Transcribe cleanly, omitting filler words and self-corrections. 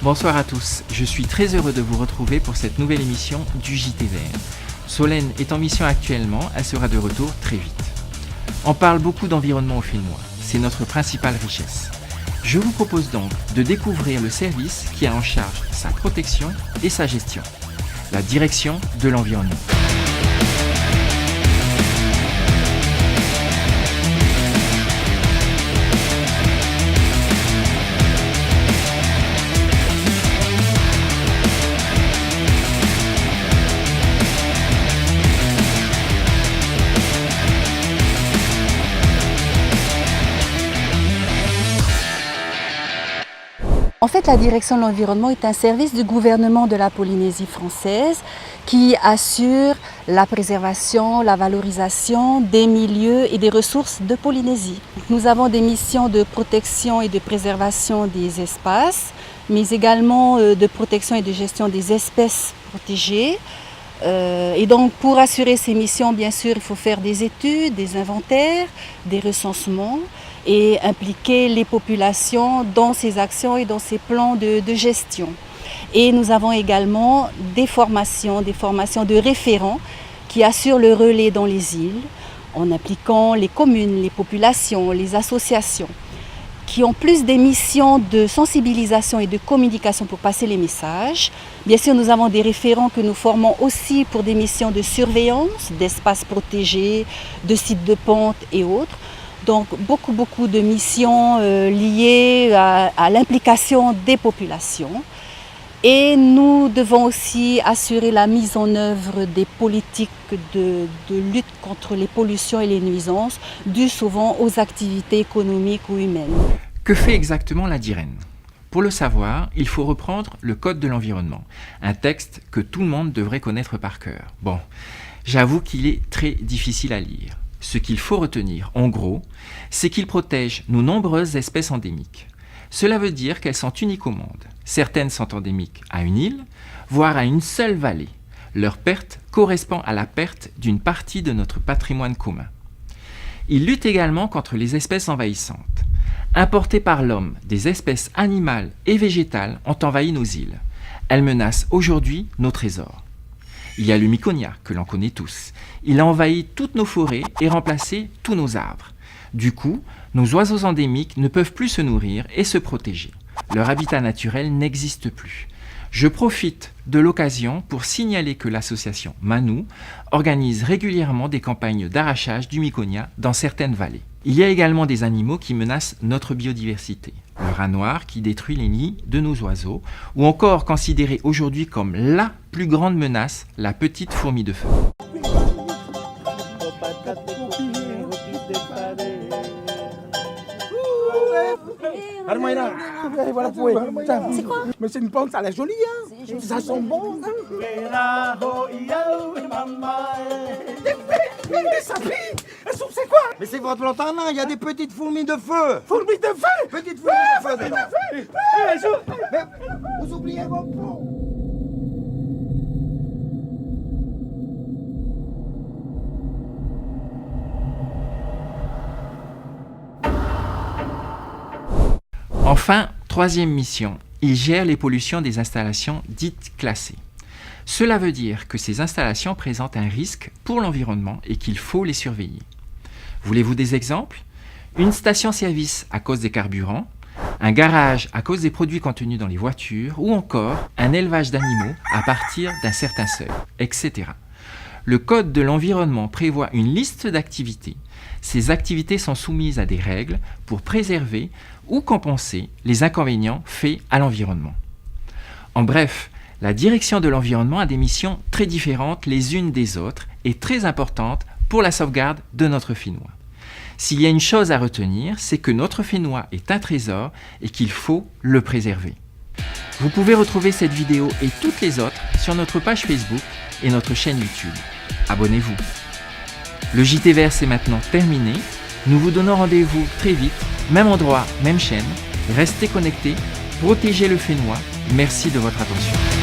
Bonsoir à tous, je suis très heureux de vous retrouver pour cette nouvelle émission du JT Vert. Solène est en mission actuellement, elle sera de retour très vite. On parle beaucoup d'environnement au Fénois, c'est notre principale richesse. Je vous propose donc de découvrir le service qui a en charge sa protection et sa gestion, la direction de l'environnement. En fait, la direction de l'environnement est un service du gouvernement de la Polynésie française qui assure la préservation, la valorisation des milieux et des ressources de Polynésie. Nous avons des missions de protection et de préservation des espaces, mais également de protection et de gestion des espèces protégées. Et donc, pour assurer ces missions, bien sûr, il faut faire des études, des inventaires, des recensements et impliquer les populations dans ces actions et dans ces plans de gestion. Et nous avons également des formations de référents qui assurent le relais dans les îles en impliquant les communes, les populations, les associations qui ont plus des missions de sensibilisation et de communication pour passer les messages. Bien sûr, nous avons des référents que nous formons aussi pour des missions de surveillance, d'espaces protégés, de sites de ponte et autres. Donc, beaucoup de missions liées à l'implication des populations. Et nous devons aussi assurer la mise en œuvre des politiques de lutte contre les pollutions et les nuisances dues souvent aux activités économiques ou humaines. Que fait exactement la DIREN ? Pour le savoir, il faut reprendre le Code de l'environnement, un texte que tout le monde devrait connaître par cœur. Bon, j'avoue qu'il est très difficile à lire. Ce qu'il faut retenir, en gros, c'est qu'il protège nos nombreuses espèces endémiques. Cela veut dire qu'elles sont uniques au monde. Certaines sont endémiques à une île, voire à une seule vallée. Leur perte correspond à la perte d'une partie de notre patrimoine commun. Il lutte également contre les espèces envahissantes. Importées par l'homme, des espèces animales et végétales ont envahi nos îles. Elles menacent aujourd'hui nos trésors. Il y a le Miconia, que l'on connaît tous. Il a envahi toutes nos forêts et remplacé tous nos arbres. Du coup, nos oiseaux endémiques ne peuvent plus se nourrir et se protéger. Leur habitat naturel n'existe plus. Je profite de l'occasion pour signaler que l'association Manou organise régulièrement des campagnes d'arrachage du Miconia dans certaines vallées. Il y a également des animaux qui menacent notre biodiversité. Le rat noir qui détruit les nids de nos oiseaux, ou encore considéré aujourd'hui comme la plus grande menace, la petite fourmi de feu. C'est quoi? Mais c'est une plante, ça a l'air jolie, hein? Ça sent bon, hein? Des sapis! Elles sont, c'est quoi? Mais c'est votre plantain, il y a des petites fourmis de feu! Fourmis de feu! Petites fourmis de feu dedans! Mais vous oubliez vos pots! Enfin, troisième mission, il gère les pollutions des installations dites classées. Cela veut dire que ces installations présentent un risque pour l'environnement et qu'il faut les surveiller. Voulez-vous des exemples ? Une station-service à cause des carburants, un garage à cause des produits contenus dans les voitures ou encore un élevage d'animaux à partir d'un certain seuil, etc. Le Code de l'environnement prévoit une liste d'activités. Ces activités sont soumises à des règles pour préserver ou compenser les inconvénients faits à l'environnement. En bref, la direction de l'environnement a des missions très différentes les unes des autres et très importantes pour la sauvegarde de notre Fénois. S'il y a une chose à retenir, c'est que notre Fénois est un trésor et qu'il faut le préserver. Vous pouvez retrouver cette vidéo et toutes les autres sur notre page Facebook et notre chaîne YouTube. Abonnez-vous. Le JT Vert, c'est maintenant terminé. Nous vous donnons rendez-vous très vite, même endroit, même chaîne. Restez connectés, protégez le Fénois. Merci de votre attention.